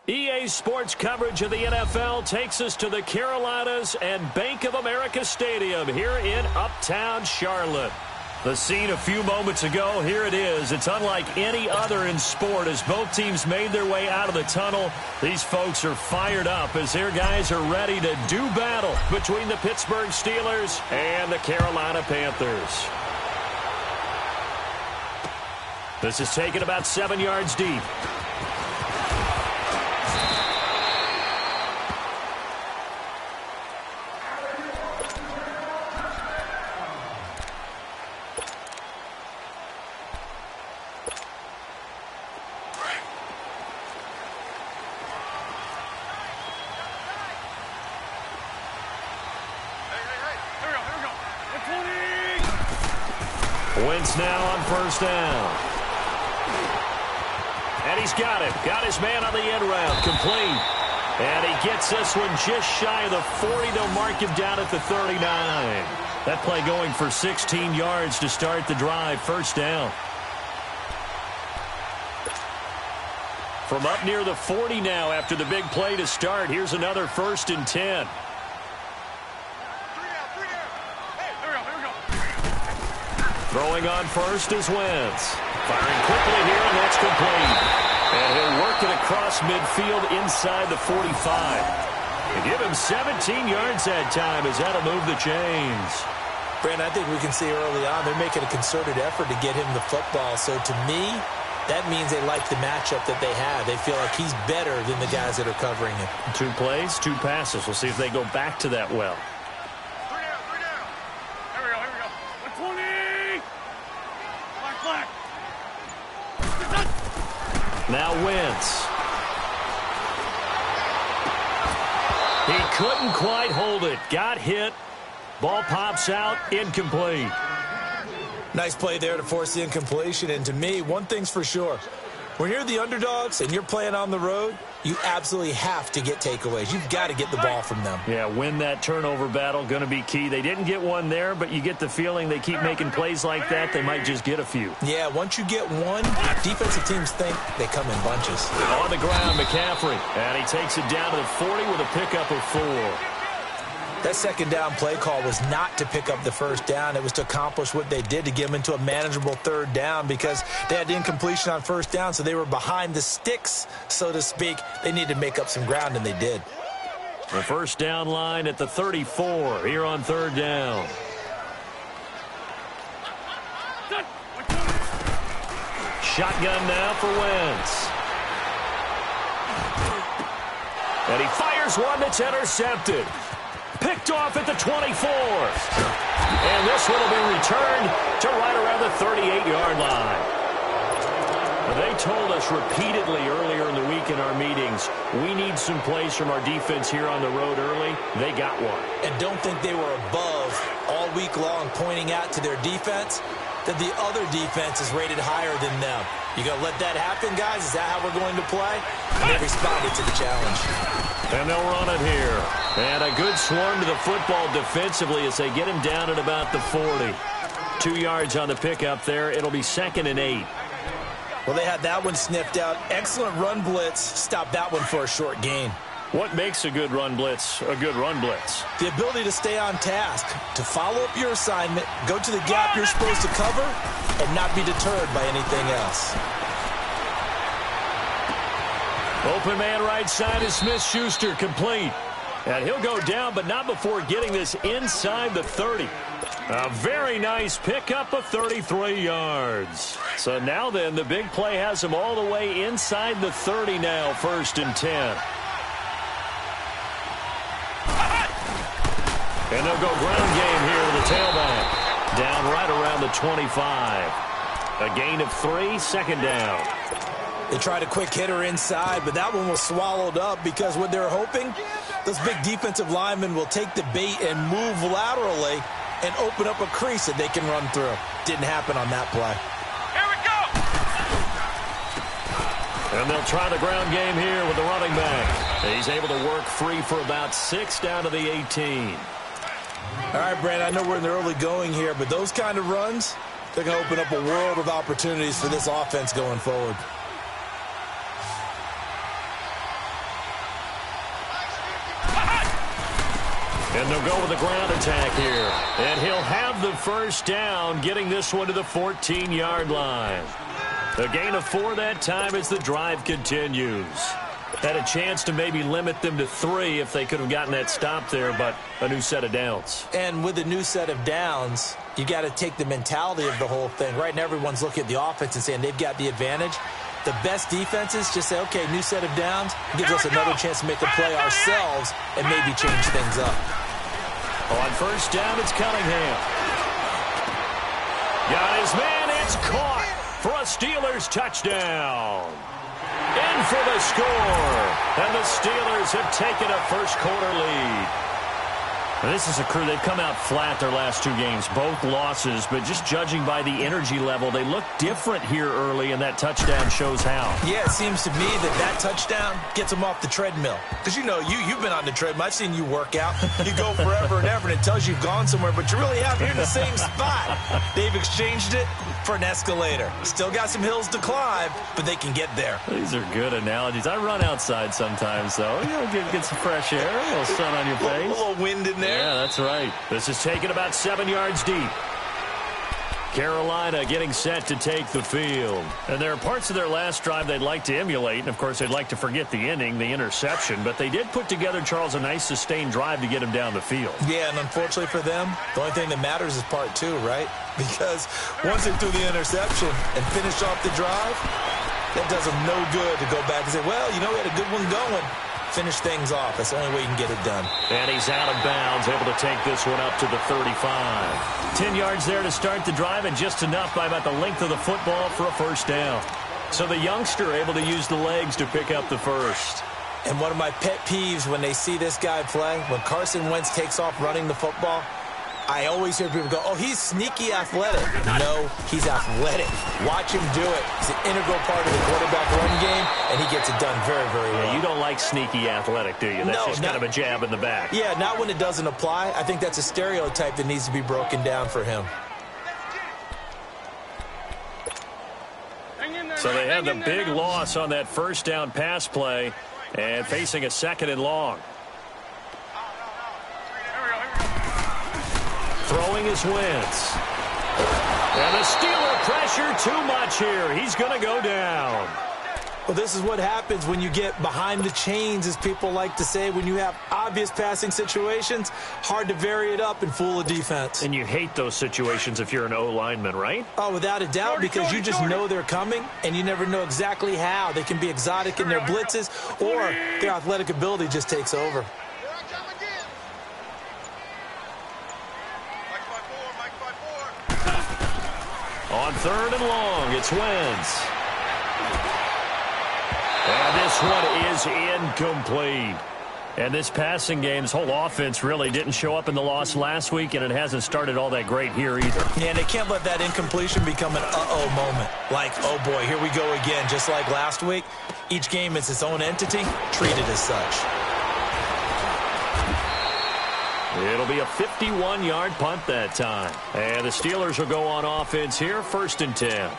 EA Sports coverage of the NFL takes us to the Carolinas and Bank of America Stadium here in Uptown Charlotte. The scene a few moments ago, here it is. It's unlike any other in sport as both teams made their way out of the tunnel. These folks are fired up as their guys are ready to do battle between the Pittsburgh Steelers and the Carolina Panthers. This is taken about 7 yards deep. Wentz now on first down. And he's got it. Got his man on the end route. Complete. And he gets this one just shy of the 40. They'll mark him down at the 39. That play going for 16 yards to start the drive. First down. From up near the 40 now after the big play to start. Here's another 1st and 10. Throwing on first is Wentz. Firing quickly here, and that's complete. And he'll work it across midfield inside the 45. To give him 17 yards that time as that'll move the chains. Brandon, I think we can see early on they're making a concerted effort to get him the football. So to me, that means they like the matchup that they have. They feel like he's better than the guys that are covering him. 2 plays, 2 passes. We'll see if they go back to that well. Now Wentz. He couldn't quite hold it. Got hit. Ball pops out. Incomplete. Nice play there to force the incompletion. And to me, one thing's for sure. When you're the underdogs and you're playing on the road, you absolutely have to get takeaways. You've got to get the ball from them. Yeah, win that turnover battle. Going to be key. They didn't get one there, but you get the feeling they keep making plays like that. They might just get a few. Yeah, once you get one, defensive teams think they come in bunches. On the ground, McCaffrey. And he takes it down to the 40 with a pickup of 4. That second down play call was not to pick up the first down. It was to accomplish what they did to get them into a manageable 3rd down because they had the incompletion on first down, so they were behind the sticks, so to speak. They needed to make up some ground, and they did. The first down line at the 34 here on 3rd down. Shotgun now for Wentz. And he fires one that's intercepted. Picked off at the 24. And this one will be returned to right around the 38-yard line. They told us repeatedly earlier in the week in our meetings, we need some plays from our defense here on the road early. They got one. And don't think they were above all week long pointing out to their defense that the other defense is rated higher than them. You going to let that happen, guys? Is that how we're going to play? And they responded to the challenge. And they'll run it here. And a good swarm to the football defensively as they get him down at about the 40. 2 yards on the pickup there. It'll be 2nd and 8. Well, they had that one sniffed out. Excellent run blitz. Stopped that one for a short gain. What makes a good run blitz a good run blitz? The ability to stay on task, to follow up your assignment, go to the gap you're supposed to cover, and not be deterred by anything else. Open man right side is Smith-Schuster, complete. And he'll go down, but not before getting this inside the 30. A very nice pickup of 33 yards. So now then, the big play has him all the way inside the 30 now, 1st and 10. And they'll go ground game here with the tailback. Down right around the 25. A gain of 3, 2nd down. They tried a quick hitter inside, but that one was swallowed up because what they're hoping, those big defensive linemen will take the bait and move laterally and open up a crease that they can run through. Didn't happen on that play. Here we go! And they'll try the ground game here with the running back. He's able to work free for about 6 down to the 18. All right, Brandon, I know we're in the early going here, but those kind of runs, they're going to open up a world of opportunities for this offense going forward. And they'll go with the ground attack here. And he'll have the first down, getting this one to the 14-yard line. A gain of 4 that time as the drive continues. Had a chance to maybe limit them to 3 if they could have gotten that stop there, but a new set of downs. And with a new set of downs, you got to take the mentality of the whole thing. Right now, everyone's looking at the offense and saying they've got the advantage. The best defenses just say, okay, new set of downs, gives us another chance to make a play ourselves and maybe change things up. On first down, it's Cunningham. Got his man, it's caught for a Steelers touchdown. In for the score. And the Steelers have taken a first-quarter lead. Now, this is a crew, they've come out flat their last 2 games, both losses, but just judging by the energy level, they look different here early, and that touchdown shows how. Yeah, it seems to me that touchdown gets them off the treadmill. Because, you know, you've been on the treadmill. I've seen you work out. You go forever and ever, and it tells you you've gone somewhere, but you really haven't. You're in the same spot. They've exchanged it for an escalator. Still got some hills to climb, but they can get there. These are good analogies. I run outside sometimes, though. You know, get some fresh air, a little sun on your face. A little wind in there. Yeah, that's right. This is taken about 7 yards deep. Carolina getting set to take the field. And there are parts of their last drive they'd like to emulate. And, of course, they'd like to forget the ending, the interception. But they did put together, Charles, a nice sustained drive to get him down the field. Yeah, and unfortunately for them, the only thing that matters is part 2, right? Because once they threw the interception and finished off the drive, that does them no good to go back and say, well, you know, we had a good one going. Finish things off. That's the only way you can get it done. And he's out of bounds, able to take this one up to the 35. 10 yards there to start the drive, and just enough by about the length of the football for a first down. So the youngster able to use the legs to pick up the first. And one of my pet peeves when they see this guy play, when Carson Wentz takes off running the football, I always hear people go, oh, he's sneaky athletic. No, he's athletic. Watch him do it. He's an integral part of the quarterback run game, and he gets it done very, very well. Yeah, you don't like sneaky athletic, do you? That's just kind of a jab in the back. Yeah, not when it doesn't apply. I think that's a stereotype that needs to be broken down for him. So they had the big loss on that first down pass play and facing a 2nd and long. Throwing his Wentz. And the Steeler pressure too much here. He's going to go down. Well, this is what happens when you get behind the chains, as people like to say. When you have obvious passing situations, hard to vary it up and fool a defense. And you hate those situations if you're an O-lineman, right? Oh, without a doubt, because you just know they're coming, and you never know exactly how. They can be exotic in their blitzes, or their athletic ability just takes over. On 3rd and long, it's Wentz. And this one is incomplete. And this passing game, this whole offense really didn't show up in the loss last week, and it hasn't started all that great here either. Yeah, and they can't let that incompletion become an uh-oh moment. Like, oh boy, here we go again, just like last week. Each game is its own entity, treated as such. It'll be a 51-yard punt that time. And the Steelers will go on offense here, 1st and 10.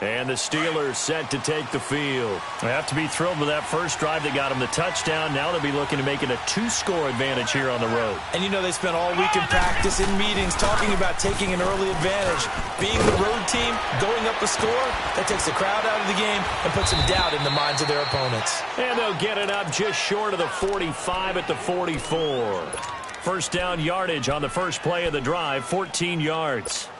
And the Steelers set to take the field. They have to be thrilled with that first drive that got them the touchdown. Now they'll be looking to make it a 2-score advantage here on the road. And you know they spent all week in practice, in meetings, talking about taking an early advantage. Being the road team, going up a score, that takes the crowd out of the game and puts some doubt in the minds of their opponents. And they'll get it up just short of the 45 at the 44. First down yardage on the first play of the drive, 14 yards.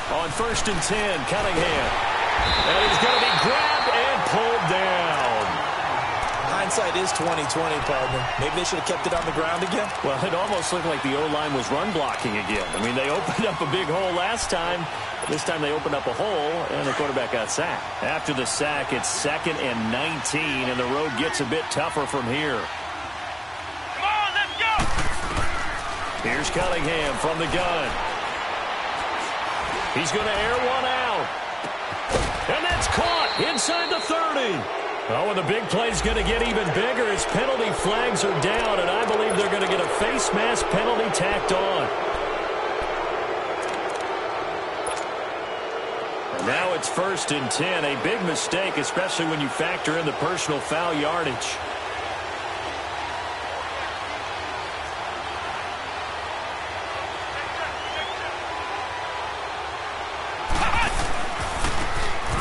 On 1st and 10, Cunningham. And he's going to be grabbed and pulled down. Hindsight is 20/20, partner. Maybe they should have kept it on the ground again. Well, it almost looked like the O-line was run blocking again. I mean, they opened up a big hole last time. This time they opened up a hole, and the quarterback got sacked. After the sack, it's 2nd and 19, and the road gets a bit tougher from here. Come on, let's go! Here's Cunningham from the gun. He's going to air one out. And that's caught inside the 30. Oh, and the big play's going to get even bigger as penalty flags are down, and I believe they're going to get a face mask penalty tacked on. And now it's 1st and 10. A big mistake, especially when you factor in the personal foul yardage.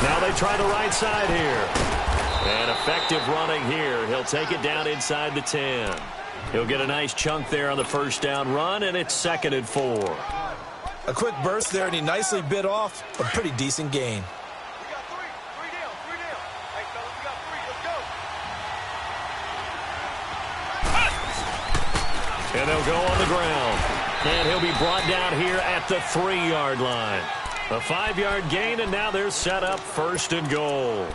Now they try the right side here. And effective running here. He'll take it down inside the 10. He'll get a nice chunk there on the first down run, and it's 2nd and 4. A quick burst there, and he nicely bit off a pretty decent gain. We got three down. Hey, fellas, we got 3. Let's go. And they'll go on the ground. And he'll be brought down here at the 3-yard line. A 5-yard gain, and now they're set up 1st and goal.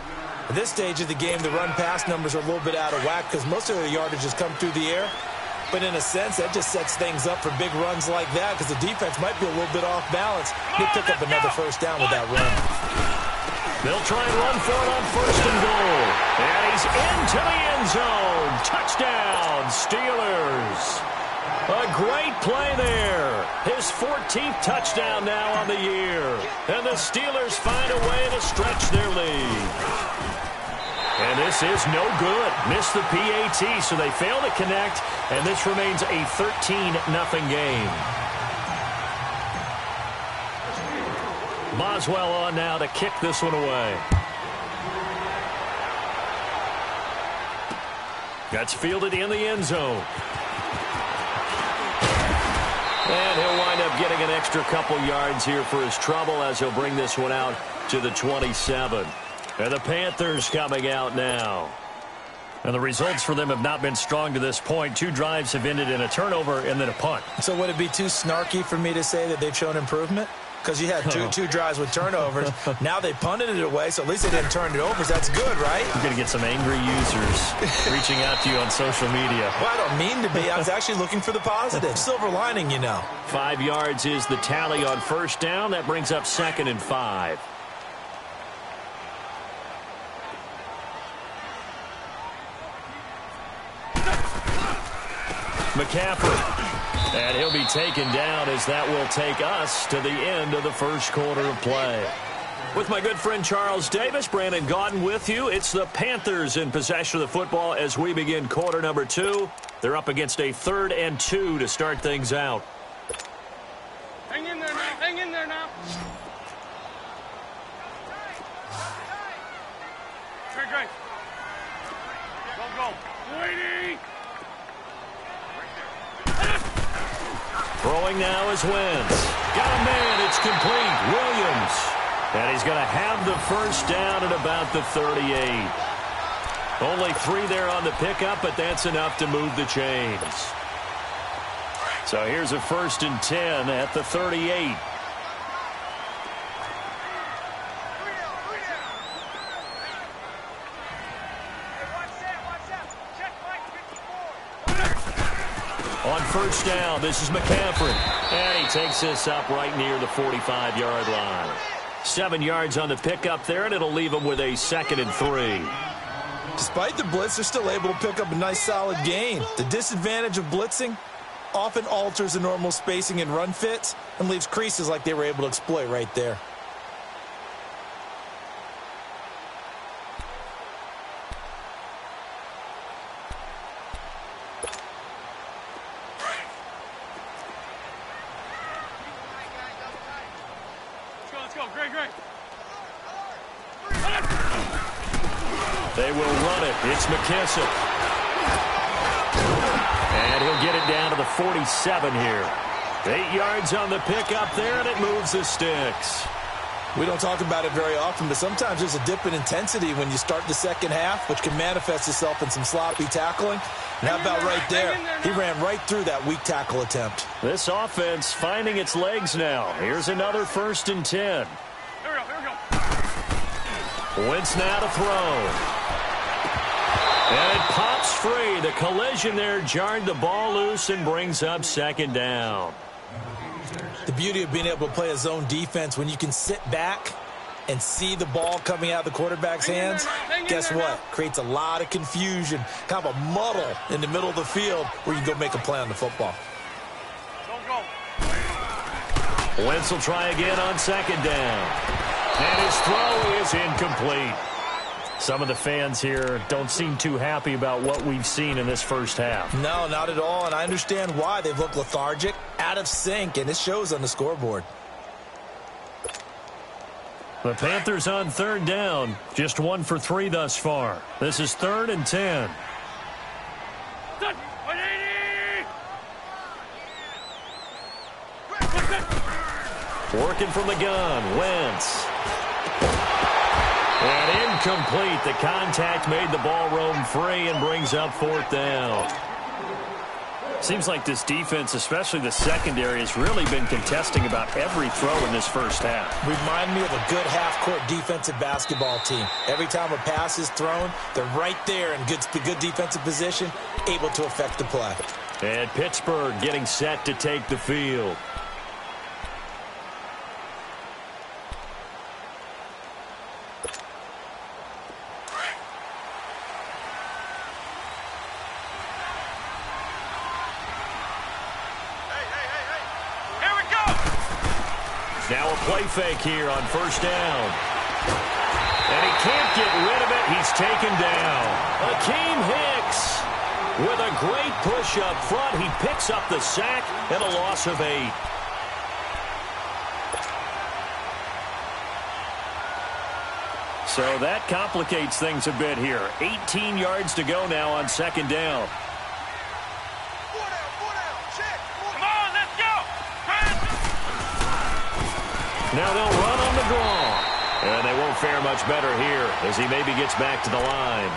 At this stage of the game, the run-pass numbers are a little bit out of whack because most of the yardage has come through the air. But in a sense, that just sets things up for big runs like that because the defense might be a little bit off balance. He'll pick up another first down with that run. They'll try and run for it on 1st and goal. And he's into the end zone. Touchdown, Steelers. A great play there. His 14th touchdown now on the year. And the Steelers find a way to stretch their lead. And this is no good. Missed the PAT, so they fail to connect. And this remains a 13-0 game. Boswell on now to kick this one away. That's fielded in the end zone. And he'll wind up getting an extra couple yards here for his trouble as he'll bring this one out to the 27. And the Panthers coming out now. And the results for them have not been strong to this point. 2 drives have ended in a turnover and then a punt. So would it be too snarky for me to say that they've shown improvement? Because you had two drives with turnovers. Now they punted it away, so at least they didn't turn it over. So that's good, right? You're going to get some angry users reaching out to you on social media. Well, I don't mean to be. I was actually looking for the positive. Silver lining, you know. 5 yards is the tally on first down. That brings up 2nd and 5. McCaffrey. And he'll be taken down as that will take us to the end of the first quarter of play. With my good friend Charles Davis, Brandon Gaudin with you. It's the Panthers in possession of the football as we begin quarter number 2. They're up against a 3rd and 2 to start things out. Hang in there now. Hang in there now. Great. Go. Waiting. Throwing now is Wentz. Got a man. It's complete. Williams. And he's going to have the first down at about the 38. Only 3 there on the pickup, but that's enough to move the chains. So here's a 1st and 10 at the 38. On first down, this is McCaffrey. And he takes this up right near the 45-yard line. 7 yards on the pickup there, and it'll leave him with a 2nd and 3. Despite the blitz, they're still able to pick up a nice solid gain. The disadvantage of blitzing often alters the normal spacing and run fits and leaves creases like they were able to exploit right there. Great. They will run it. It's McKissick. And he'll get it down to the 47 here. 8 yards on the pickup there, and it moves the sticks. We don't talk about it very often, but sometimes there's a dip in intensity when you start the second half, which can manifest itself in some sloppy tackling. And how about right there? He ran right through that weak tackle attempt. This offense finding its legs now. Here's another 1st and 10. Here we go. Wentz now to throw. And it pops free. The collision there jarred the ball loose and brings up 2nd down. The beauty of being able to play a zone defense when you can sit back and see the ball coming out of the quarterback's hands, guess what? Creates a lot of confusion, kind of a muddle in the middle of the field where you can go make a play on the football. Go. Wentz will try again on 2nd down. And his throw is incomplete. Some of the fans here don't seem too happy about what we've seen in this first half. No, not at all, and I understand why. They've looked lethargic, out of sync, and it shows on the scoreboard. The Panthers on third down, just 1 for 3 thus far. This is 3rd and 10. Working from the gun, Wentz. And incomplete. The contact made the ball roam free and brings up 4th down. Seems like this defense, especially the secondary, has really been contesting about every throw in this first half. Remind me of a good half-court defensive basketball team. Every time a pass is thrown, they're right there in good defensive position, able to affect the play. And Pittsburgh getting set to take the field. Now a play fake here on 1st down. And he can't get rid of it. He's taken down. Akeem Hicks with a great push up front. He picks up the sack and a loss of 8. So that complicates things a bit here. 18 yards to go now on 2nd down. Now they'll run on the draw. And they won't fare much better here as he maybe gets back to the line.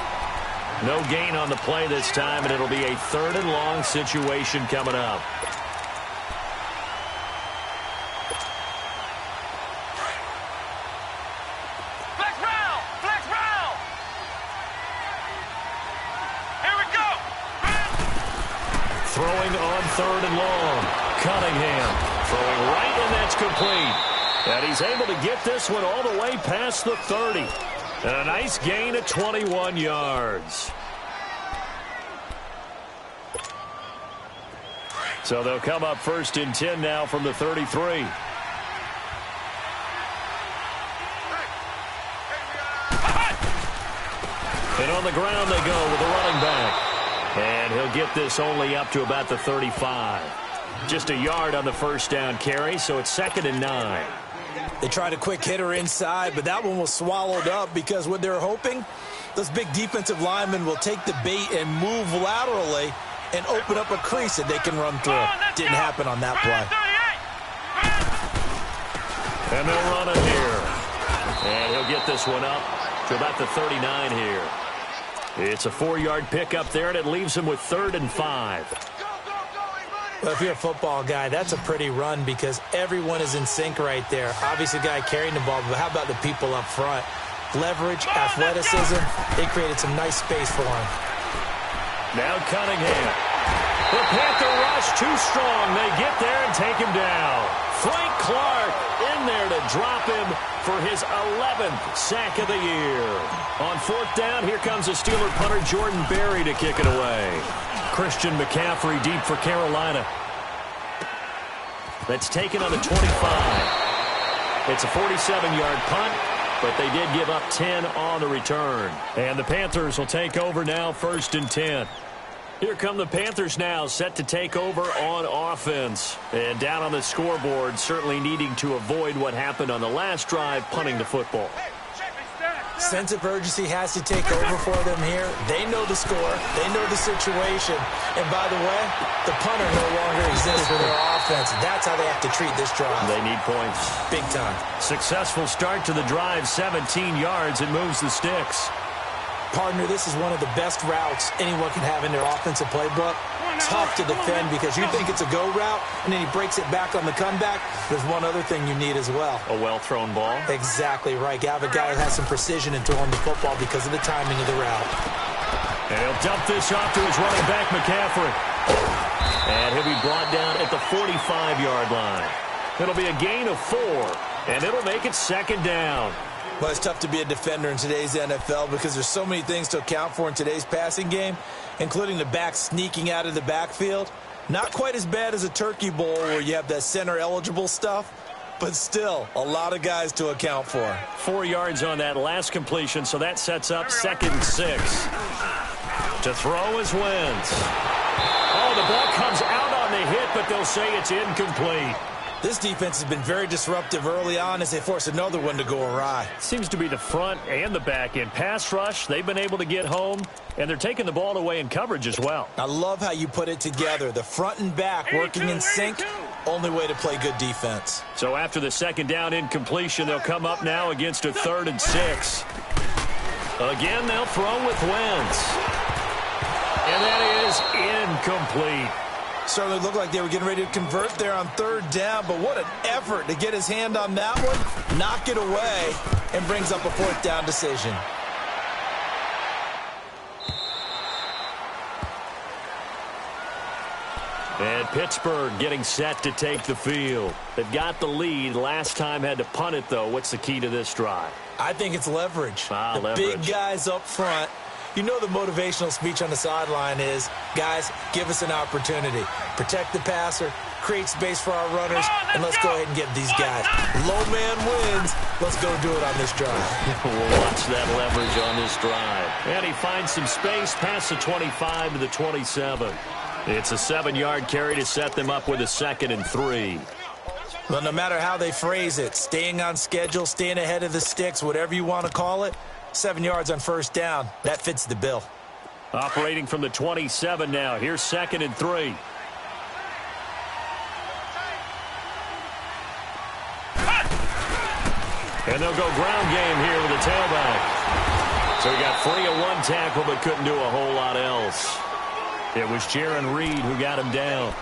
No gain on the play this time, and it'll be a 3rd and long situation coming up. Flex round! Flex round! Here we go! Throwing on 3rd and long. Cunningham throwing right, and that's complete. And he's able to get this one all the way past the 30. And a nice gain of 21 yards. So they'll come up 1st and 10 now from the 33. And on the ground they go with the running back. And he'll get this only up to about the 35. Just a yard on the 1st down carry, so it's 2nd and 9. They tried a quick hitter inside, but that one was swallowed up because what they're hoping, those big defensive linemen will take the bait and move laterally and open up a crease that they can run through. Didn't happen on that play. And they'll run it here. And he'll get this one up to about the 39 here. It's a 4-yard pickup there, and it leaves him with 3rd and 5. Well, if you're a football guy, that's a pretty run because everyone is in sync right there. Obviously, the guy carrying the ball, but how about the people up front? Leverage, athleticism, they created some nice space for him. Now Cunningham. The Panther rush too strong. They get there and take him down. Frank Clark in there to drop him for his 11th sack of the year. On 4th down, here comes the Steeler punter Jordan Berry to kick it away. Christian McCaffrey deep for Carolina. That's taken on the 25. It's a 47-yard punt, but they did give up 10 on the return. And the Panthers will take over now 1st and 10. Here come the Panthers now, set to take over on offense. And down on the scoreboard, certainly needing to avoid what happened on the last drive, punting the football. Sense of urgency has to take over for them here. They know the score. They know the situation. And by the way, the punter no longer exists for their offense. That's how they have to treat this drive. They need points. Big time. Successful start to the drive, 17 yards. It moves the sticks. Partner, this is one of the best routes anyone can have in their offensive playbook. Tough to defend because you think it's a go route, and then he breaks it back on the comeback. There's one other thing you need as well. A well-thrown ball. Exactly right. You have a guy that has some precision in throwing the football because of the timing of the route. And he'll dump this off to his running back, McCaffrey. And he'll be brought down at the 45-yard line. It'll be a gain of 4, and it'll make it 2nd down. Well, it's tough to be a defender in today's NFL because there's so many things to account for in today's passing game, including the back sneaking out of the backfield. Not quite as bad as a turkey bowl where you have that center-eligible stuff, but still a lot of guys to account for. 4 yards on that last completion, so that sets up 2nd and 6. To throw is Wentz. Oh, the ball comes out on the hit, but they'll say it's incomplete. This defense has been very disruptive early on as they force another one to go awry. Seems to be the front and the back end. Pass rush, they've been able to get home, and they're taking the ball away in coverage as well. I love how you put it together. The front and back working in sync, only way to play good defense. So after the 2nd down incompletion, they'll come up now against a 3rd and 6. Again, they'll throw with Wentz. And that is incomplete. Certainly looked like they were getting ready to convert there on 3rd down, but what an effort to get his hand on that one, knock it away, and brings up a 4th down decision. And Pittsburgh getting set to take the field. They've got the lead. Last time had to punt it, though. What's the key to this drive? I think it's leverage. Leverage. Big guys up front. You know the motivational speech on the sideline is, guys, give us an opportunity. Protect the passer, create space for our runners, and let's go ahead and get these guys. Low man wins. Let's go do it on this drive. We'll watch that leverage on this drive. And he finds some space past the 25 to the 27. It's a 7-yard carry to set them up with a 2nd and 3. Well, no matter how they phrase it, staying on schedule, staying ahead of the sticks, whatever you want to call it, 7 yards on 1st down. That fits the bill. Operating from the 27 now. Here's 2nd and 3. And they'll go ground game here with a tailback. So he got free of 1 tackle but couldn't do a whole lot else. It was Jaron Reed who got him down.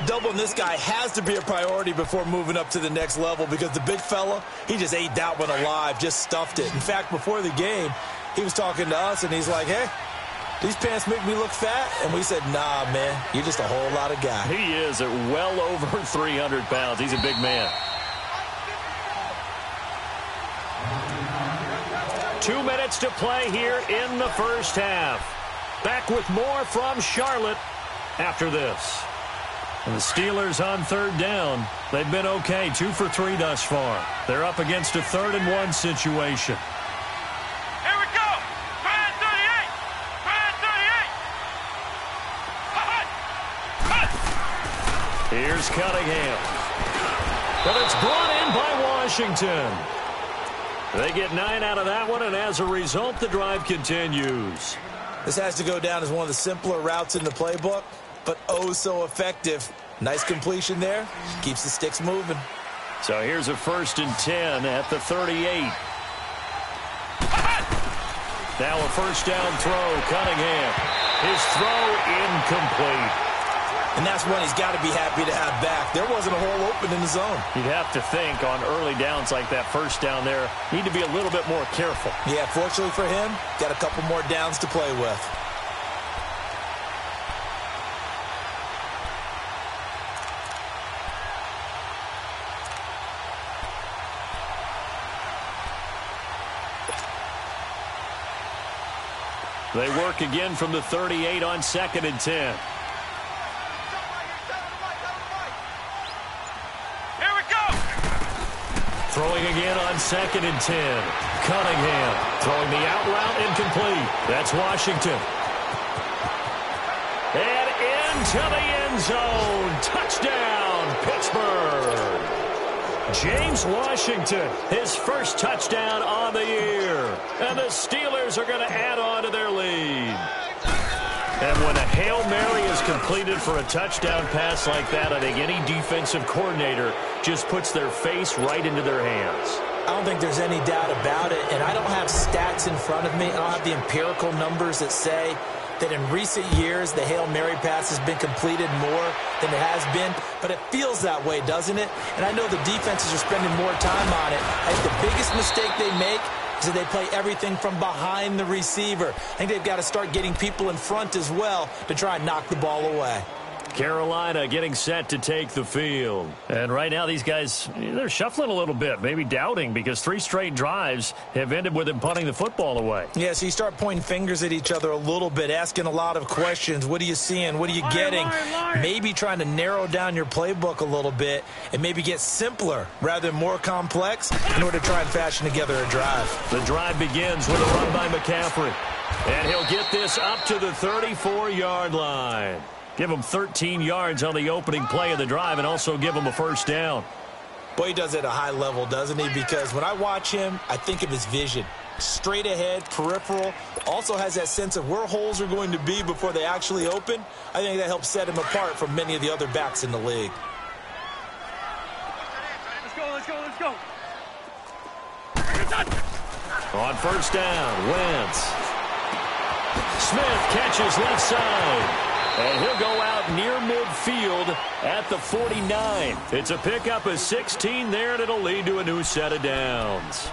Doubling this guy has to be a priority before moving up to the next level because the big fella, he just ate that one alive, just stuffed it. In fact, before the game, he was talking to us, and he's like, hey, these pants make me look fat? And we said, nah, man, you're just a whole lot of guy. He is at well over 300 pounds. He's a big man. 2 minutes to play here in the 1st half. Back with more from Charlotte after this. And the Steelers on 3rd down. They've been okay, 2 for 3 thus far. They're up against a 3rd and 1 situation. Here we go. Try 38. Try 38. Here's Cunningham. But it's brought in by Washington. They get 9 out of that one, and as a result, the drive continues. This has to go down as one of the simpler routes in the playbook, but oh so effective. Nice completion there. Keeps the sticks moving. So here's a 1st and 10 at the 38. Now a 1st down throw. Cunningham. His throw incomplete. And that's one he's got to be happy to have back. There wasn't a hole open in the zone. You'd have to think on early downs like that 1st down there, need to be a little bit more careful. Yeah, fortunately for him, got a couple more downs to play with. They work again from the 38 on 2nd and 10. Throwing again on 2nd and 10. Cunningham throwing the out route incomplete. That's Washington. And into the end zone. Touchdown, Pittsburgh. James Washington, his 1st touchdown on the year. And the Steelers are going to add on to their lead. And when a Hail Mary is completed for a touchdown pass like that, I think any defensive coordinator just puts their face right into their hands. I don't think there's any doubt about it, and I don't have stats in front of me. I don't have the empirical numbers that say that in recent years the Hail Mary pass has been completed more than it has been, but it feels that way, doesn't it? And I know the defenses are spending more time on it. I think the biggest mistake they make is that they play everything from behind the receiver. I think they've got to start getting people in front as well to try and knock the ball away. Carolina getting set to take the field. And right now these guys, they're shuffling a little bit, maybe doubting, because 3 straight drives have ended with them punting the football away. Yeah, so you start pointing fingers at each other a little bit, asking a lot of questions. What are you seeing? What are you getting? Maybe trying to narrow down your playbook a little bit and maybe get simpler rather than more complex in order to try and fashion together a drive. The drive begins with a run by McCaffrey. And he'll get this up to the 34-yard line. Give him 13 yards on the opening play of the drive and also give him a first down. Boy, he does it at a high level, doesn't he? Because when I watch him, I think of his vision. Straight ahead, peripheral. Also has that sense of where holes are going to be before they actually open. I think that helps set him apart from many of the other backs in the league. Let's go. On first down, Wentz. Smith catches left side. And he'll go out near midfield at the 49. It's a pickup of 16 there, and it'll lead to a new set of downs.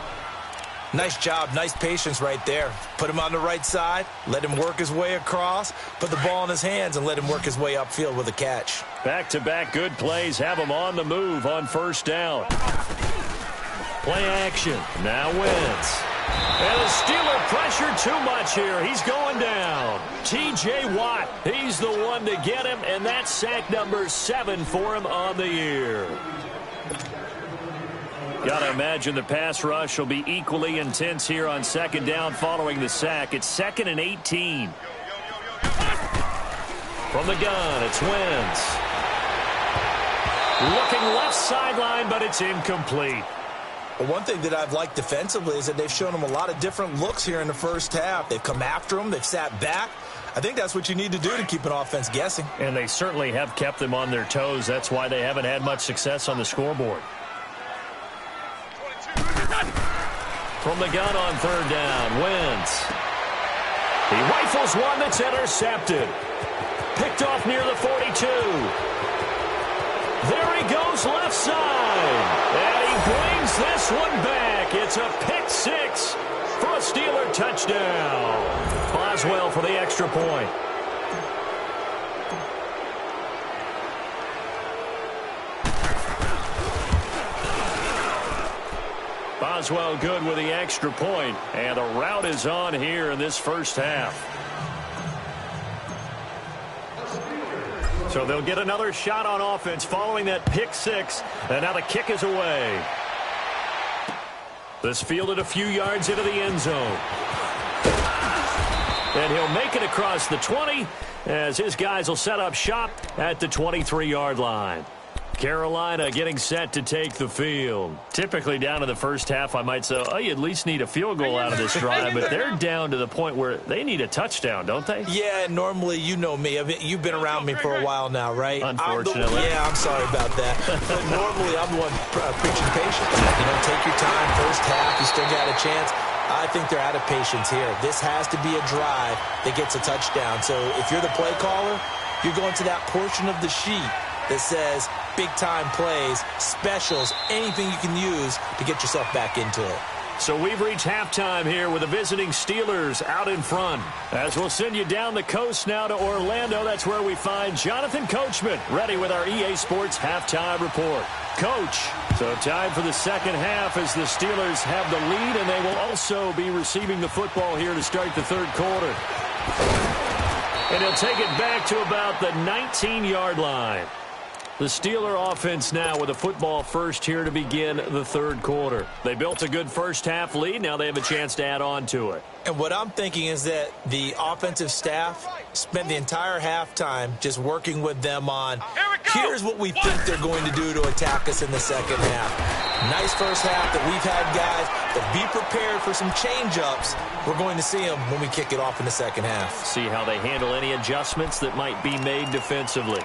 Nice job, nice patience right there. Put him on the right side, let him work his way across, put the ball in his hands, and let him work his way upfield with a catch. Back-to-back good plays have him on the move on first down. Play action. Now Wentz. And the Steeler pressure too much here. He's going down. T.J. Watt, he's the one to get him, and that's sack number 7 for him on the year. Got to imagine the pass rush will be equally intense here on second down following the sack. It's 2nd and 18. From the gun, it's Wentz. Looking left sideline, but it's incomplete. Well, one thing that I've liked defensively is that they've shown him a lot of different looks here in the first half. They've come after him. They've sat back. I think that's what you need to do to keep an offense guessing. And they certainly have kept them on their toes. That's why they haven't had much success on the scoreboard. From the gun on third down, Wentz. He rifles one that's intercepted. Picked off near the 42. There he goes left side. And he brings this one back. It's a pick 6 for a Steeler touchdown. Boswell for the extra point. Boswell good with the extra point. And the route is on here in this first half. So they'll get another shot on offense following that pick 6. And now the kick is away. This fielded a few yards into the end zone. And he'll make it across the 20 as his guys will set up shop at the 23-yard line. Carolina getting set to take the field. Typically down in the first half, I might say, oh, you at least need a field goal out of this drive, but they're down to the point where they need a touchdown, don't they? Yeah, normally, you know me. I mean, you've been around me for a while now, right? Unfortunately. I'm sorry about that. But normally, I'm the one preaching patience. You know, take your time. First half, you still got a chance. I think they're out of patience here. This has to be a drive that gets a touchdown. So if you're the play caller, you're going to that portion of the sheet that says big-time plays, specials, anything you can use to get yourself back into it. So we've reached halftime here with the visiting Steelers out in front. As we'll send you down the coast now to Orlando, that's where we find Jonathan Coachman ready with our EA Sports Halftime Report. Coach, so time for the second half as the Steelers have the lead, and they will also be receiving the football here to start the third quarter. And he'll take it back to about the 19-yard line. The Steeler offense now with a football first here to begin the third quarter. They built a good first half lead. Now they have a chance to add on to it. And what I'm thinking is that the offensive staff spent the entire halftime just working with them on, here's what we think they're going to do to attack us in the second half. Nice first half that we've had, guys, but be prepared for some change-ups. We're going to see them when we kick it off in the second half. See how they handle any adjustments that might be made defensively.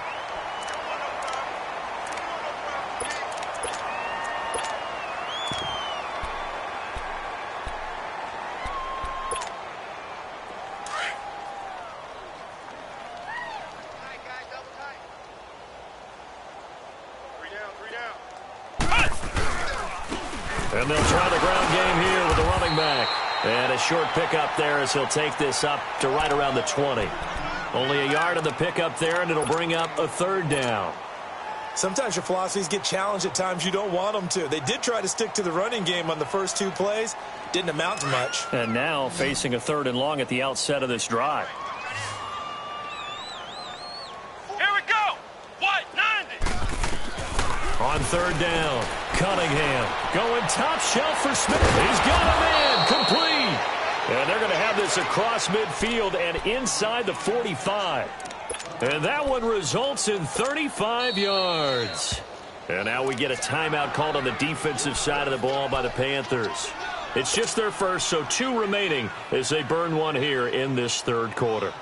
And they'll try the ground game here with the running back. And a short pickup there as he'll take this up to right around the 20. Only a yard on the pickup there, and it'll bring up a third down. Sometimes your philosophies get challenged at times you don't want them to. They did try to stick to the running game on the first 2 plays. Didn't amount to much. And now facing a 3rd and long at the outset of this drive. Here we go. What? 90. On 3rd down, Cunningham going top shelf for Smith. He's got a man complete. And they're going to have this across midfield and inside the 45. And that one results in 35 yards. And now we get a timeout called on the defensive side of the ball by the Panthers. It's just their first, so 2 remaining as they burn one here in this 3rd quarter.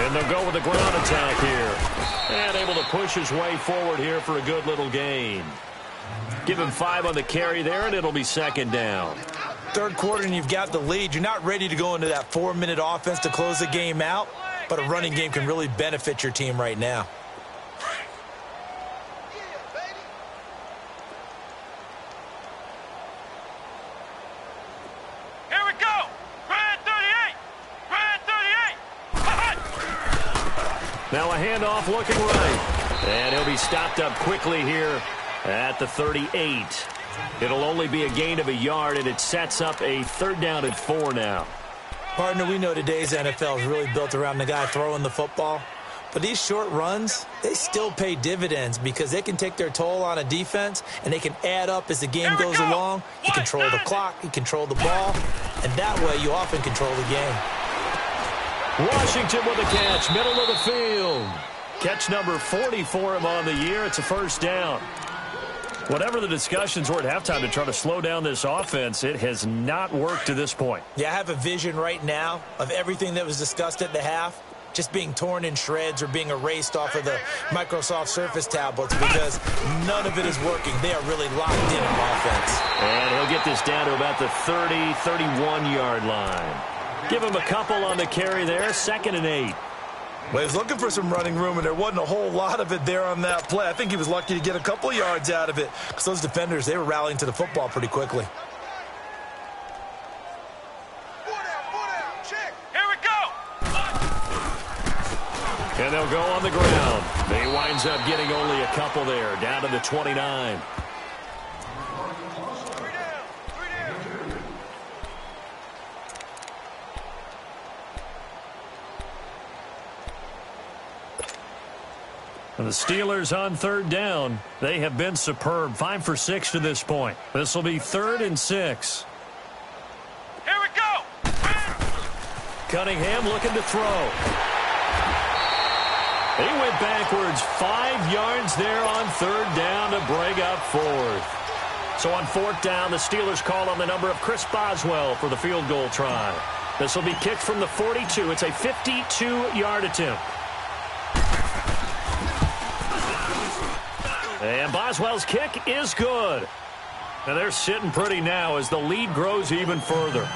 And they'll go with the ground attack here. And able to push his way forward here for a good little gain. Give him 5 on the carry there, and it'll be 2nd down. 3rd quarter, and you've got the lead. You're not ready to go into that 4-minute offense to close the game out, but a running game can really benefit your team right now. Now a handoff looking right. And he'll be stopped up quickly here at the 38. It'll only be a gain of a yard, and it sets up a 3rd down and 4 now. Partner, we know today's NFL is really built around the guy throwing the football. But these short runs, they still pay dividends because they can take their toll on a defense, and they can add up as the game goes along. You control the clock, you control the ball, and that way you often control the game. Washington with a catch, middle of the field. Catch number 40 for him on the year. It's a 1st down. Whatever the discussions were at halftime to try to slow down this offense, it has not worked to this point. Yeah, I have a vision right now of everything that was discussed at the half just being torn in shreds or being erased off of the Microsoft Surface tablets because none of it is working. They are really locked in on offense. And he'll get this down to about the 30, 31-yard line. Give him a couple on the carry there, 2nd and 8. Well, he was looking for some running room, and there wasn't a whole lot of it there on that play. I think he was lucky to get a couple yards out of it because those defenders, they were rallying to the football pretty quickly. Check. Here we go. And they'll go on the ground. He winds up getting only a couple there, down to the 29. And the Steelers on 3rd down. They have been superb. 5 for 6 to this point. This will be 3rd and 6. Here we go. Cunningham looking to throw. He went backwards 5 yards there on 3rd down to bring up 4th. So on 4th down, the Steelers call on the number of Chris Boswell for the field goal try. This will be kicked from the 42. It's a 52-yard attempt. And Boswell's kick is good. And they're sitting pretty now as the lead grows even further.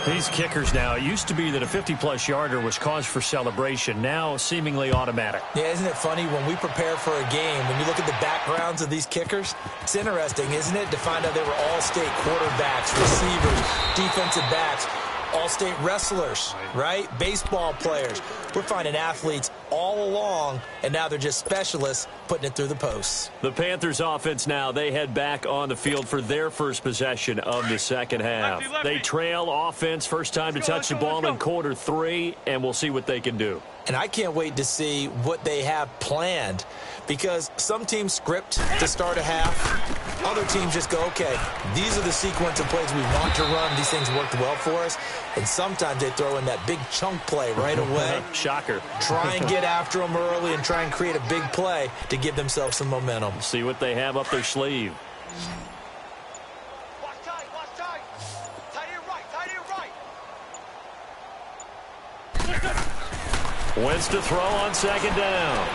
These kickers now, it used to be that a 50-plus yarder was cause for celebration. Now seemingly automatic. Yeah, isn't it funny when we prepare for a game, when you look at the backgrounds of these kickers, it's interesting, isn't it, to find out they were all-state quarterbacks, receivers, defensive backs, all-state wrestlers, right? Baseball players. We're finding athletes all along, and now they're just specialists putting it through the posts. The Panthers offense now, they head back on the field for their first possession of the 2nd half. They trail offense, first time to touch the ball in quarter 3, and we'll see what they can do. And I can't wait to see what they have planned because some teams script to start a half. Other teams just go, okay, these are the sequence of plays we want to run. These things worked well for us. And sometimes they throw in that big chunk play right away. Shocker. Try and get after them early and try and create a big play to give themselves some momentum. See what they have up their sleeve. Watch tight, watch tight. Tight end right, tight end right. Wentz to throw on 2nd down.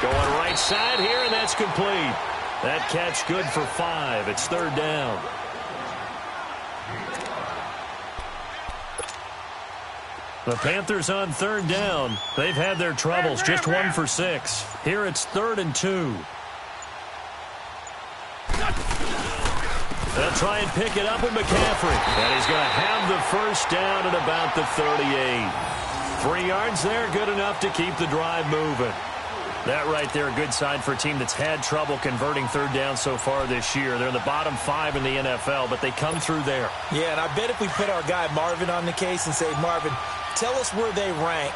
Going right side here, and that's complete. That catch good for 5. It's third down. The Panthers on third down. They've had their troubles, just 1 for 6. Here it's 3rd and 2. They'll try and pick it up with McCaffrey. And he's going to have the first down at about the 38. 3 yards there, good enough to keep the drive moving. That right there, a good sign for a team that's had trouble converting third down so far this year. They're in the bottom 5 in the NFL, but they come through there. Yeah, and I bet if we put our guy Marvin on the case and say, Marvin, tell us where they rank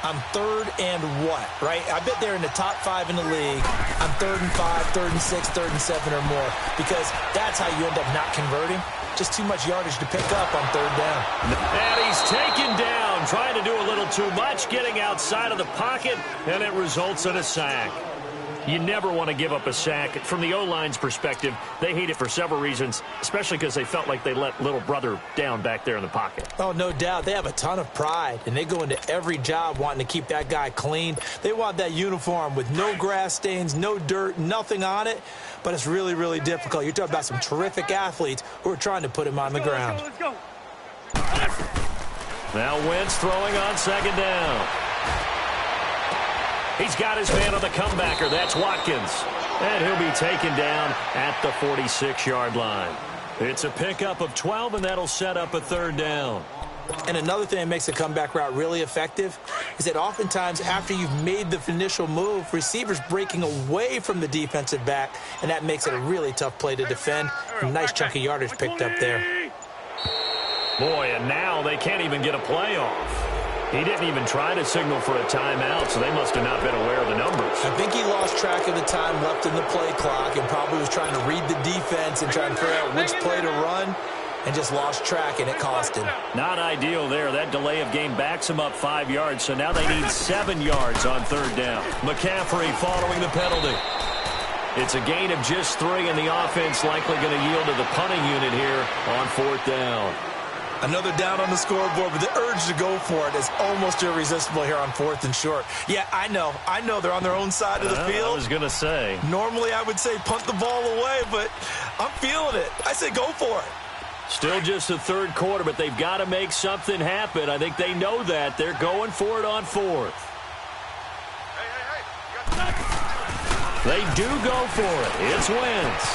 on 3rd and what, right? I bet they're in the top 5 in the league on 3rd and 5, 3rd and 6, 3rd and 7 or more, because that's how you end up not converting. Just too much yardage to pick up on 3rd down. And he's taken down, trying to do a little too much, getting outside of the pocket, and it results in a sack. You never want to give up a sack. From the O-line's perspective, they hate it for several reasons, especially because they felt like they let little brother down back there in the pocket. Oh, no doubt. They have a ton of pride, and they go into every job wanting to keep that guy clean. They want that uniform with no grass stains, no dirt, nothing on it, but it's really, really difficult. You're talking about some terrific athletes who are trying to put him on the ground. Let's go. Now Wentz throwing on 2nd down. He's got his man on the comebacker. That's Watkins. And he'll be taken down at the 46-yard line. It's a pickup of 12, and that'll set up a 3rd down. And another thing that makes a comeback route really effective is that oftentimes after you've made the initial move, receivers breaking away from the defensive back, and that makes it a really tough play to defend. A nice chunk of yardage picked up there. Boy, and now they can't even get a play off. He didn't even try to signal for a timeout, so they must have not been aware of the numbers. I think he lost track of the time left in the play clock and probably was trying to read the defense and trying to figure out which play to run and just lost track, and it cost him. Not ideal there. That delay of game backs him up 5 yards, so now they need 7 yards on 3rd down. McCaffrey following the penalty. It's a gain of just 3, and the offense likely going to yield to the punting unit here on 4th down. Another down on the scoreboard, but the urge to go for it is almost irresistible here on 4th and short. Yeah, I know they're on their own side of the field. I was going to say. Normally I would say punt the ball away, but I'm feeling it. I say go for it. Still just the 3rd quarter, but they've got to make something happen. I think they know that. They're going for it on 4th. They do go for it. It's Wentz.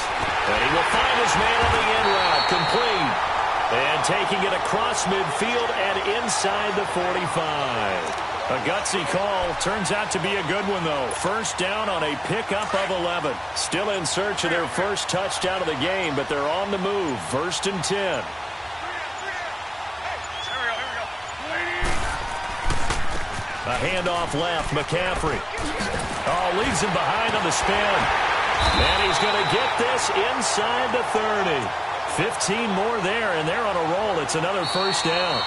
And he will find his man on the end route. Complete. And taking it across midfield and inside the 45. A gutsy call. Turns out to be a good one, though. First down on a pickup of 11. Still in search of their first touchdown of the game, but they're on the move. 1st and 10. A handoff left. McCaffrey. Oh, leaves him behind on the spin. And he's going to get this inside the 30. 15 more there, and they're on a roll. It's another first down.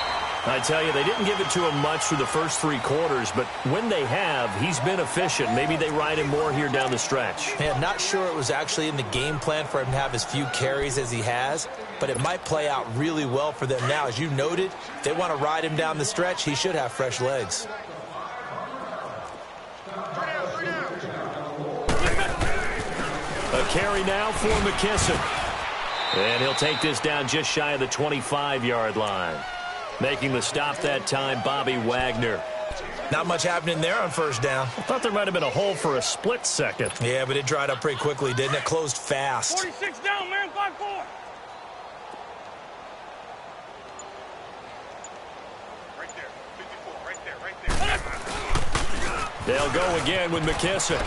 I tell you, they didn't give it to him much through the first 3 quarters, but when they have, he's been efficient. Maybe they ride him more here down the stretch. Yeah, I'm not sure it was actually in the game plan for him to have as few carries as he has, but it might play out really well for them now. As you noted, if they want to ride him down the stretch, he should have fresh legs. A carry now for McKissick. And he'll take this down just shy of the 25-yard line. Making the stop that time, Bobby Wagner. Not much happening there on 1st down. I thought there might have been a hole for a split second. Yeah, but it dried up pretty quickly, didn't it? Closed fast. 46 down, man. 5-4. Right there. 54. Right there. They'll go again with McKissick.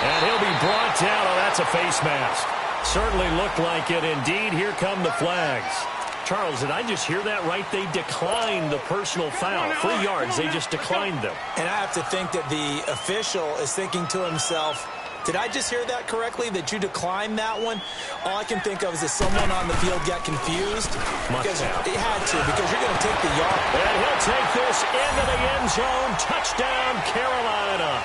And he'll be brought down. Oh, that's a face mask. Certainly looked like it. Indeed, here come the flags. Charles, did I just hear that right? They declined the personal foul. 3 yards, they just declined them. And I have to think that the official is thinking to himself, did I just hear that correctly, that you declined that one? All I can think of is that someone on the field got confused. Because it had to, because you're going to take the yard. And he'll take this into the end zone. Touchdown, Carolina.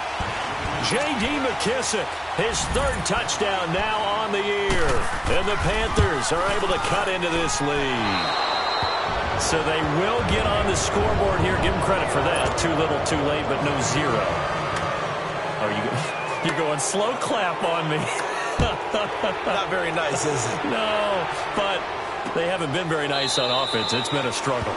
J.D. McKissick, his 3rd touchdown now on the year. And the Panthers are able to cut into this lead. So they will get on the scoreboard here. Give them credit for that. Too little, too late, but no zero. Oh, you're going slow clap on me. Not very nice, is it? No, but they haven't been very nice on offense. It's been a struggle.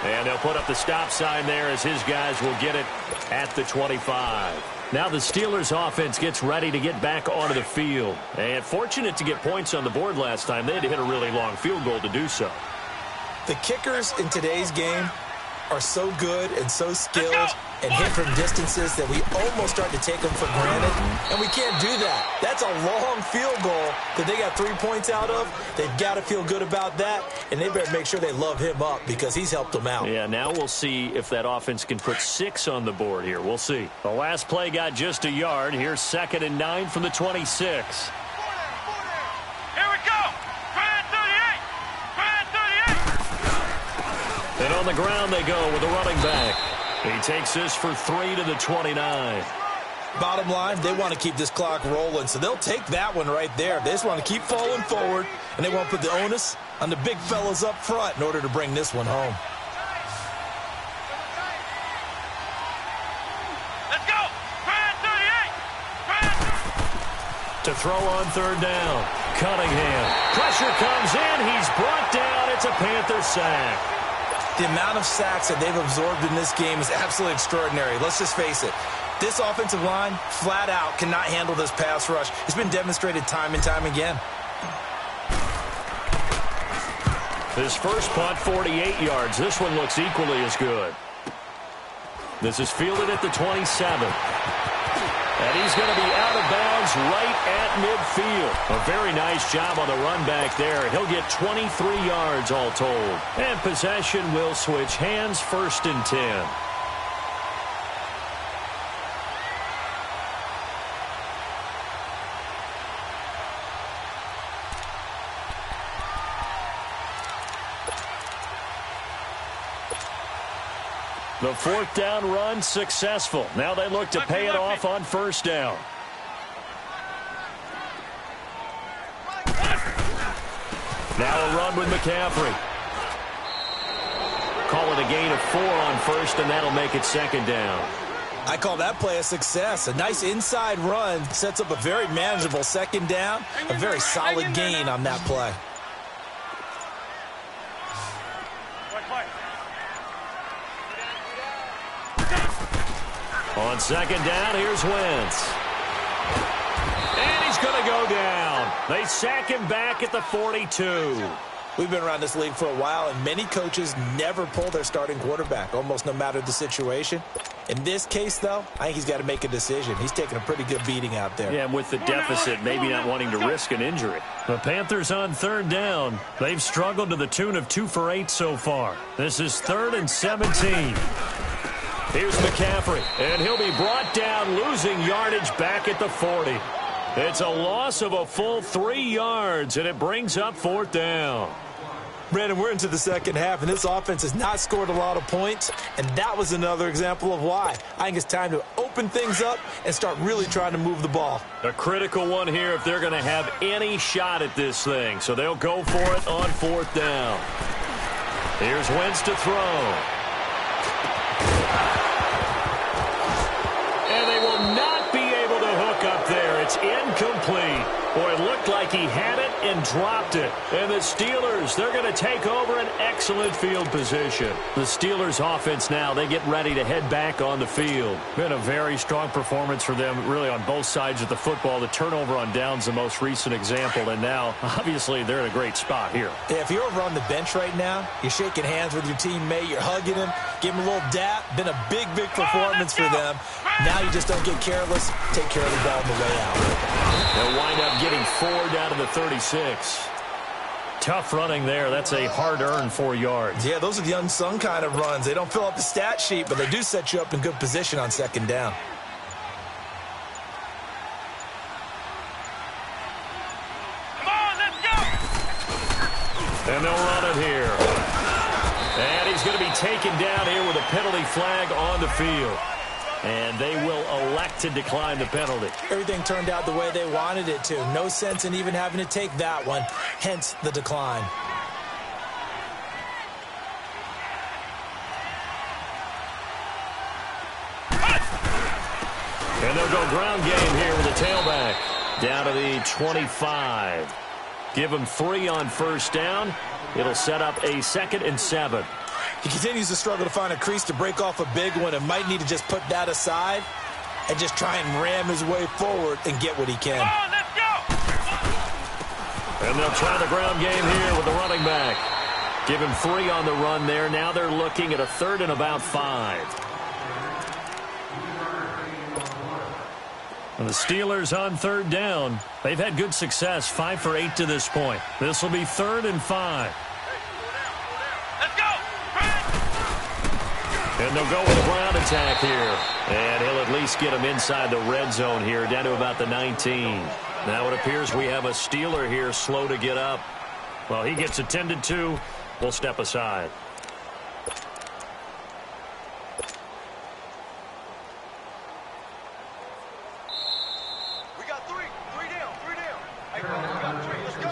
And they'll put up the stop sign there as his guys will get it at the 25. Now the Steelers offense gets ready to get back onto the field. And fortunate to get points on the board last time. They had to hit a really long field goal to do so. The kickers in today's game are so good and so skilled and hit from distances that we almost start to take them for granted, and we can't do that. That's a long field goal that they got 3 points out of. They've got to feel good about that, and they better make sure they love him up because he's helped them out. Yeah, now we'll see if that offense can put 6 on the board here. We'll see. The last play got just a yard. Here's 2nd and 9 from the 26. And on the ground they go with a running back. He takes this for 3 to the 29. Bottom line, they want to keep this clock rolling, so they'll take that one right there. They just want to keep falling forward, and they want to put the onus on the big fellas up front in order to bring this one home. Let's go! 38! To throw on 3rd down. Cunningham. Pressure comes in. He's brought down. It's a Panther sack. The amount of sacks that they've absorbed in this game is absolutely extraordinary. Let's just face it. This offensive line, flat out, cannot handle this pass rush. It's been demonstrated time and time again. His first punt, 48 yards. This one looks equally as good. This is fielded at the 27. And he's going to be out of bounds right at midfield. A very nice job on the run back there. He'll get 23 yards all told. And possession will switch hands, 1st and 10. The 4th down run successful. Now they look to pay it off on 1st down. Now a run with McCaffrey. Call it a gain of 4 on 1st, and that'll make it 2nd down. I call that play a success. A nice inside run sets up a very manageable 2nd down. A very solid gain on that play. On 2nd down, here's Wentz. And he's going to go down. They sack him back at the 42. We've been around this league for a while, and many coaches never pull their starting quarterback, almost no matter the situation. In this case, though, I think he's got to make a decision. He's taking a pretty good beating out there. Yeah, and with the deficit, maybe not wanting to risk an injury. The Panthers on 3rd down. They've struggled to the tune of 2 for 8 so far. This is 3rd and 17. Here's McCaffrey, and he'll be brought down, losing yardage back at the 40. It's a loss of a full 3 yards, and it brings up 4th down. Brandon, we're into the 2nd half, and this offense has not scored a lot of points, and that was another example of why. I think it's time to open things up and start really trying to move the ball. A critical one here if they're going to have any shot at this thing, so they'll go for it on 4th down. Here's Wentz to throw. And they will not be able to hook up there. It's incomplete. Boy, it looked like he had it and dropped it. And the Steelers, they're going to take over an excellent field position. The Steelers offense now, they get ready to head back on the field. Been a very strong performance for them, really on both sides of the football. The turnover on downs, the most recent example. And now, obviously, they're in a great spot here. Yeah, if you're over on the bench right now, you're shaking hands with your teammate, you're hugging him, give him a little dap. Been a big, big performance for them. Now you just don't get careless. Take care of the ball on the way out. They'll wind up getting 4 down to the 36. Tough running there. That's a hard-earned 4 yards. Yeah, those are the unsung kind of runs. They don't fill up the stat sheet, but they do set you up in good position on 2nd down. Come on, let's go! And they'll run it here. And he's going to be taken down here with a penalty flag on the field. And they will elect to decline the penalty. Everything turned out the way they wanted it to. No sense in even having to take that one, hence the decline. And they'll go ground game here with a tailback. Down to the 25. Give him 3 on first down. It'll set up a 2nd and 7. He continues to struggle to find a crease to break off a big one and might need to just put that aside and just try and ram his way forward and get what he can. Oh, let's go! And they'll try the ground game here with the running back. Give him 3 on the run there. Now they're looking at a 3rd and about 5. And the Steelers on 3rd down. They've had good success, 5 for 8 to this point. This will be 3rd and 5. Let's go! And they'll go with a ground attack here. And he'll at least get him inside the red zone here, down to about the 19. Now it appears we have a Steeler here slow to get up. Well, he gets attended to. We'll step aside. We got 3. 3 down. 3 down. Hey, fellas, we got 3. Let's go.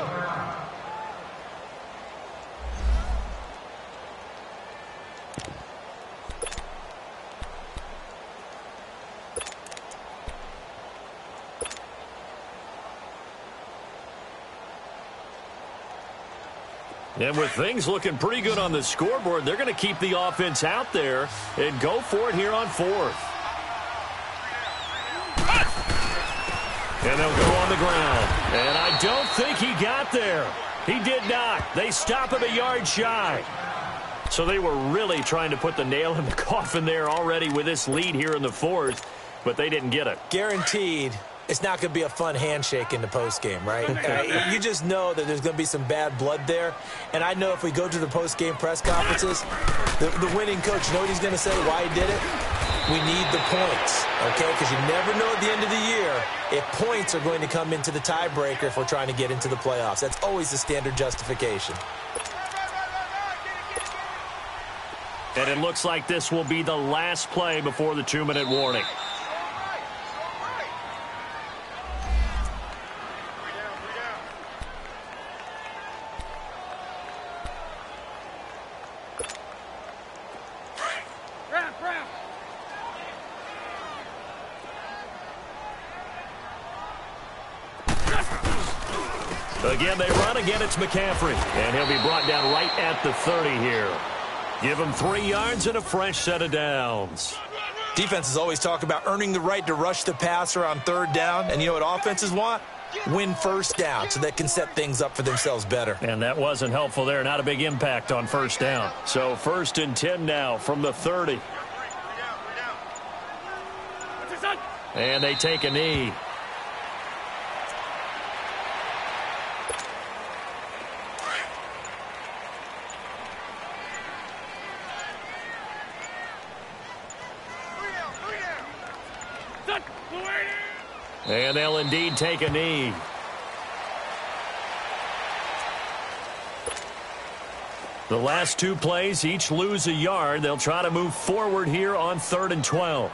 And with things looking pretty good on the scoreboard, they're going to keep the offense out there and go for it here on 4th. And they'll go on the ground. And I don't think he got there. He did not. They stop him a yard shy. So they were really trying to put the nail in the coffin there already with this lead here in the 4th, but they didn't get it. Guaranteed it's not going to be a fun handshake in the postgame, right? You just know that there's going to be some bad blood there. And I know if we go to the postgame press conferences, the winning coach, you know what he's going to say, why he did it? We need the points, okay? Because you never know at the end of the year if points are going to come into the tiebreaker if we're trying to get into the playoffs. That's always the standard justification. And it looks like this will be the last play before the 2-minute warning. Again, they run. Again, it's McCaffrey. And he'll be brought down right at the 30 here. Give him 3 yards and a fresh set of downs. Defenses always talk about earning the right to rush the passer on 3rd down. And you know what offenses want? Win first down so they can set things up for themselves better. And that wasn't helpful there. Not a big impact on first down. So 1st and 10 now from the 30. And they take a knee. And they'll indeed take a knee. The last 2 plays each lose a yard. They'll try to move forward here on 3rd and 12.